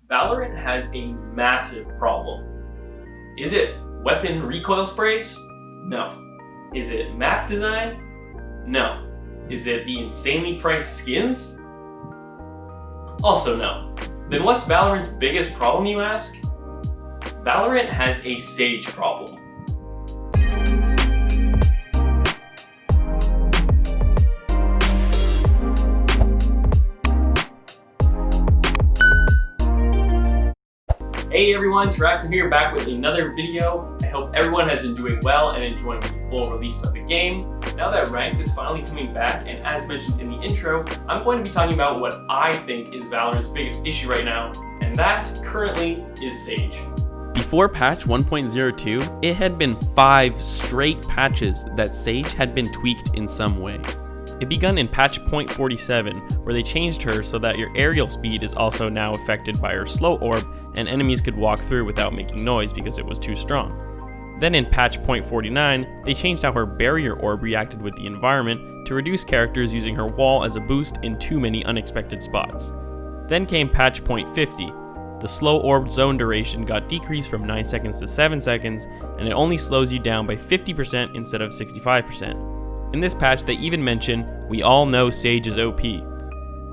Valorant has a massive problem. Is it weapon recoil sprays? No. Is it map design? No. Is it the insanely priced skins? Also no. Then what's Valorant's biggest problem, you ask? Valorant has a Sage problem. Hey everyone, Taraxo here, back with another video. I hope everyone has been doing well and enjoying the full release of the game. Now that Ranked is finally coming back, and as mentioned in the intro, I'm going to be talking about what I think is Valorant's biggest issue right now, and that currently is Sage. Before patch 1.02, it had been 5 straight patches that Sage had been tweaked in some way. It begun in patch 0.47, where they changed her so that your aerial speed is also now affected by her slow orb, and enemies could walk through without making noise because it was too strong. Then in patch 0.49, they changed how her barrier orb reacted with the environment to reduce characters using her wall as a boost in too many unexpected spots. Then came patch 0.50. The slow orb zone duration got decreased from 9 seconds to 7 seconds, and it only slows you down by 50% instead of 65%. In this patch, they even mention, "We all know Sage is OP."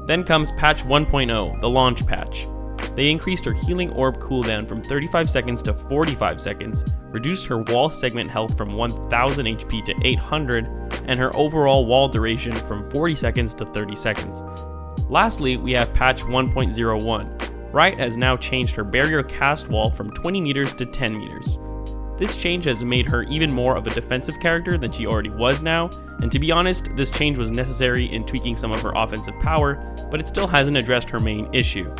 Then comes patch 1.0, the launch patch. They increased her healing orb cooldown from 35 seconds to 45 seconds, reduced her wall segment health from 1000 HP to 800, and her overall wall duration from 40 seconds to 30 seconds. Lastly, we have patch 1.01. Riot has now changed her barrier cast wall from 20 meters to 10 meters. This change has made her even more of a defensive character than she already was now, and to be honest, this change was necessary in tweaking some of her offensive power, but it still hasn't addressed her main issue.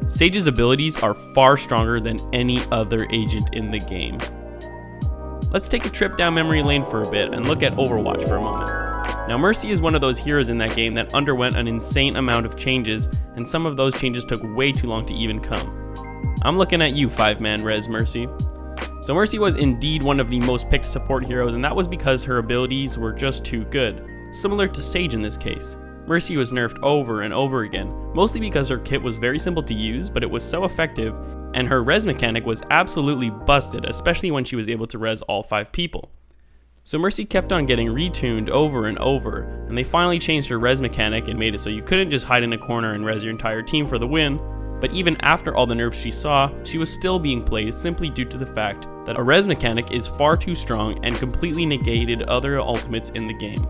Sage's abilities are far stronger than any other agent in the game. Let's take a trip down memory lane for a bit and look at Overwatch for a moment. Now, Mercy is one of those heroes in that game that underwent an insane amount of changes, and some of those changes took way too long to even come. I'm looking at you, 5-man res Mercy. So Mercy was indeed one of the most picked support heroes, and that was because her abilities were just too good. Similar to Sage in this case. Mercy was nerfed over and over again, mostly because her kit was very simple to use, but it was so effective, and her res mechanic was absolutely busted, especially when she was able to res all 5 people. So Mercy kept on getting retuned over and over, and they finally changed her res mechanic and made it so you couldn't just hide in a corner and res your entire team for the win. But even after all the nerfs she saw, she was still being played simply due to the fact that a res mechanic is far too strong and completely negated other ultimates in the game.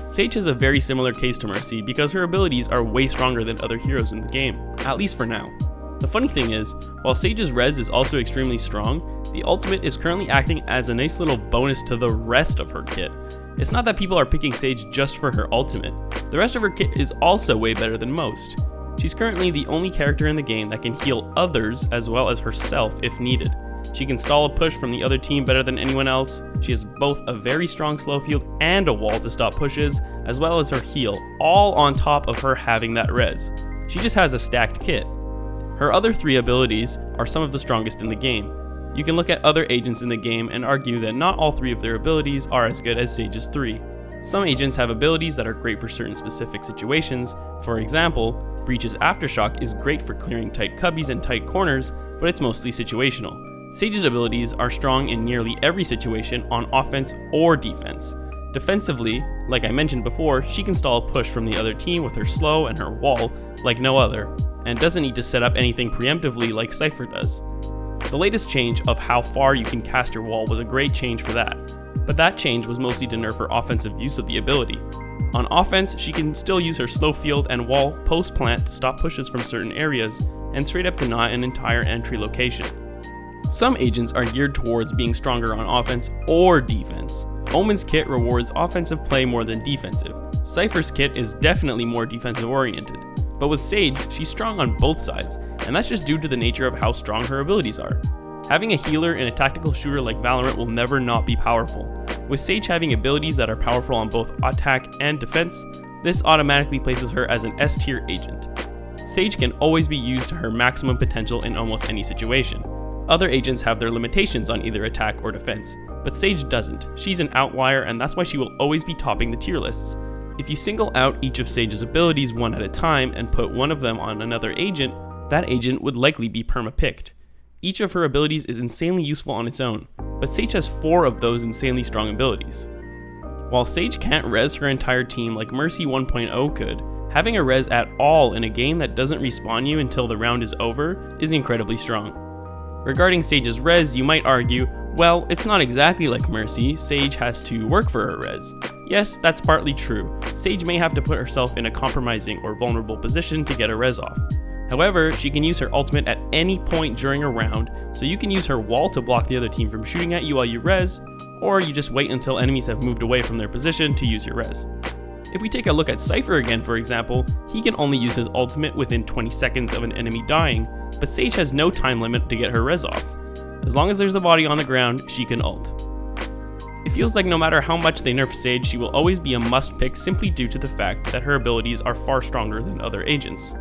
Sage has a very similar case to Mercy because her abilities are way stronger than other heroes in the game, at least for now. The funny thing is, while Sage's res is also extremely strong, the ultimate is currently acting as a nice little bonus to the rest of her kit. It's not that people are picking Sage just for her ultimate. The rest of her kit is also way better than most. She's currently the only character in the game that can heal others as well as herself if needed. She can stall a push from the other team better than anyone else. She has both a very strong slow field and a wall to stop pushes, as well as her heal, all on top of her having that res. She just has a stacked kit. Her other 3 abilities are some of the strongest in the game. You can look at other agents in the game and argue that not all 3 of their abilities are as good as Sage's 3. Some agents have abilities that are great for certain specific situations. For example, Breach's Aftershock is great for clearing tight cubbies and tight corners, but it's mostly situational. Sage's abilities are strong in nearly every situation on offense or defense. Defensively, like I mentioned before, she can stall a push from the other team with her slow and her wall like no other, and doesn't need to set up anything preemptively like Cypher does. The latest change of how far you can cast your wall was a great change for that, but that change was mostly to nerf her offensive use of the ability. On offense, she can still use her slow field and wall post-plant to stop pushes from certain areas, and straight up deny an entire entry location. Some agents are geared towards being stronger on offense or defense. Omen's kit rewards offensive play more than defensive. Cypher's kit is definitely more defensive oriented. But with Sage, she's strong on both sides, and that's just due to the nature of how strong her abilities are. Having a healer in a tactical shooter like Valorant will never not be powerful. With Sage having abilities that are powerful on both attack and defense, this automatically places her as an S-tier agent. Sage can always be used to her maximum potential in almost any situation. Other agents have their limitations on either attack or defense, but Sage doesn't. She's an outlier, and that's why she will always be topping the tier lists. If you single out each of Sage's abilities one at a time and put one of them on another agent, that agent would likely be perma-picked. Each of her abilities is insanely useful on its own, but Sage has 4 of those insanely strong abilities. While Sage can't res her entire team like Mercy 1.0 could, having a res at all in a game that doesn't respawn you until the round is over is incredibly strong. Regarding Sage's res, you might argue, well, it's not exactly like Mercy, Sage has to work for her res. Yes, that's partly true. Sage may have to put herself in a compromising or vulnerable position to get a res off. However, she can use her ultimate at any point during a round, so you can use her wall to block the other team from shooting at you while you res, or you just wait until enemies have moved away from their position to use your res. If we take a look at Cypher again, for example, he can only use his ultimate within 20 seconds of an enemy dying, but Sage has no time limit to get her res off. As long as there's a body on the ground, she can ult. It feels like no matter how much they nerf Sage, she will always be a must pick simply due to the fact that her abilities are far stronger than other agents.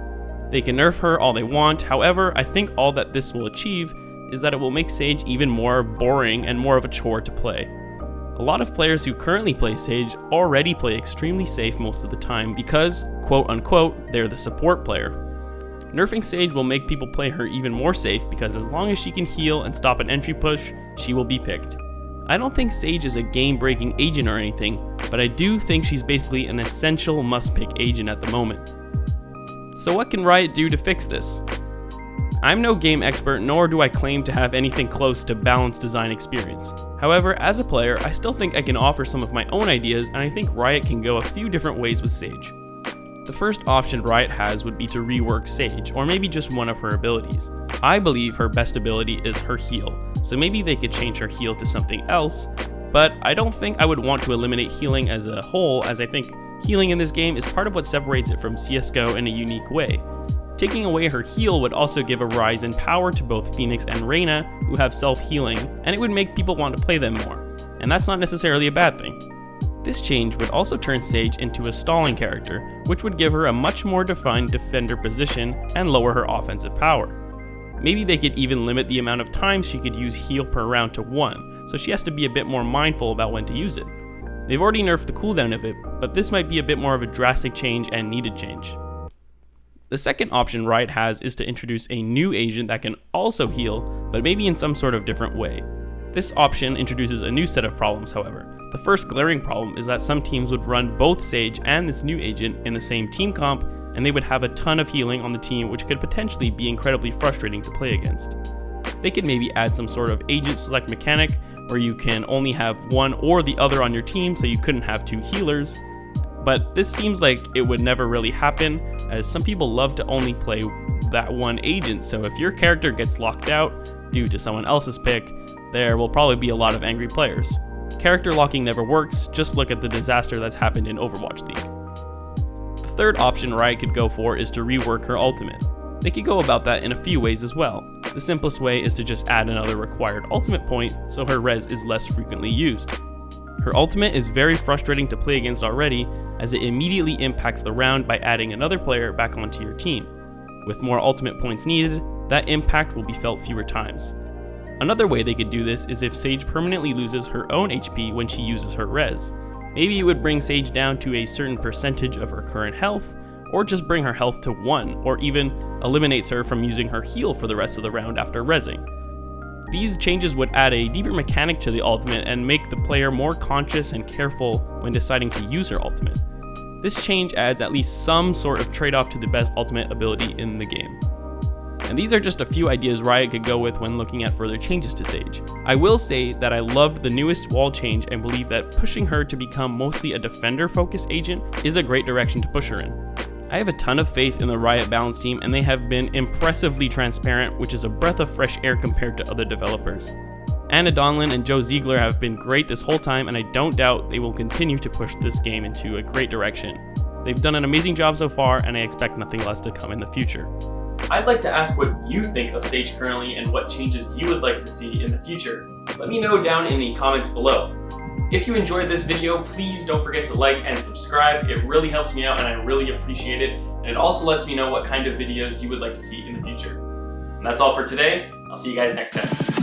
They can nerf her all they want, however, I think all that this will achieve is that it will make Sage even more boring and more of a chore to play. A lot of players who currently play Sage already play extremely safe most of the time because, quote unquote, they're the support player. Nerfing Sage will make people play her even more safe because as long as she can heal and stop an entry push, she will be picked. I don't think Sage is a game-breaking agent or anything, but I do think she's basically an essential must-pick agent at the moment. So what can Riot do to fix this? I'm no game expert, nor do I claim to have anything close to balanced design experience. However, as a player, I still think I can offer some of my own ideas, and I think Riot can go a few different ways with Sage. The first option Riot has would be to rework Sage, or maybe just one of her abilities. I believe her best ability is her heal, so maybe they could change her heal to something else, but I don't think I would want to eliminate healing as a whole, as I think healing in this game is part of what separates it from CSGO in a unique way. Taking away her heal would also give a rise in power to both Phoenix and Reyna, who have self-healing, and it would make people want to play them more, and that's not necessarily a bad thing. This change would also turn Sage into a stalling character, which would give her a much more defined defender position and lower her offensive power. Maybe they could even limit the amount of times she could use heal per round to 1, so she has to be a bit more mindful about when to use it. They've already nerfed the cooldown of it, but this might be a bit more of a drastic change and needed change. The second option Riot has is to introduce a new agent that can also heal, but maybe in some sort of different way. This option introduces a new set of problems, however. The first glaring problem is that some teams would run both Sage and this new agent in the same team comp, and they would have a ton of healing on the team, which could potentially be incredibly frustrating to play against. They could maybe add some sort of agent select mechanic, where you can only have one or the other on your team, so you couldn't have 2 healers. But this seems like it would never really happen, as some people love to only play that one agent, so if your character gets locked out due to someone else's pick, there will probably be a lot of angry players. Character locking never works, just look at the disaster that's happened in Overwatch League. The third option Riot could go for is to rework her ultimate. They could go about that in a few ways as well. The simplest way is to just add another required ultimate point so her res is less frequently used. Her ultimate is very frustrating to play against already, as it immediately impacts the round by adding another player back onto your team. With more ultimate points needed, that impact will be felt fewer times. Another way they could do this is if Sage permanently loses her own HP when she uses her res. Maybe it would bring Sage down to a certain percentage of her current health, or just bring her health to 1, or even eliminates her from using her heal for the rest of the round after resing. These changes would add a deeper mechanic to the ultimate and make the player more conscious and careful when deciding to use her ultimate. This change adds at least some sort of trade-off to the best ultimate ability in the game. And these are just a few ideas Riot could go with when looking at further changes to Sage. I will say that I loved the newest wall change and believe that pushing her to become mostly a defender-focused agent is a great direction to push her in. I have a ton of faith in the Riot balance team, and they have been impressively transparent, which is a breath of fresh air compared to other developers. Anna Donlin and Joe Ziegler have been great this whole time, and I don't doubt they will continue to push this game into a great direction. They've done an amazing job so far, and I expect nothing less to come in the future. I'd like to ask what you think of Sage currently and what changes you would like to see in the future. Let me know down in the comments below. If you enjoyed this video, please don't forget to like and subscribe. It really helps me out and I really appreciate it. And it also lets me know what kind of videos you would like to see in the future. And that's all for today. I'll see you guys next time.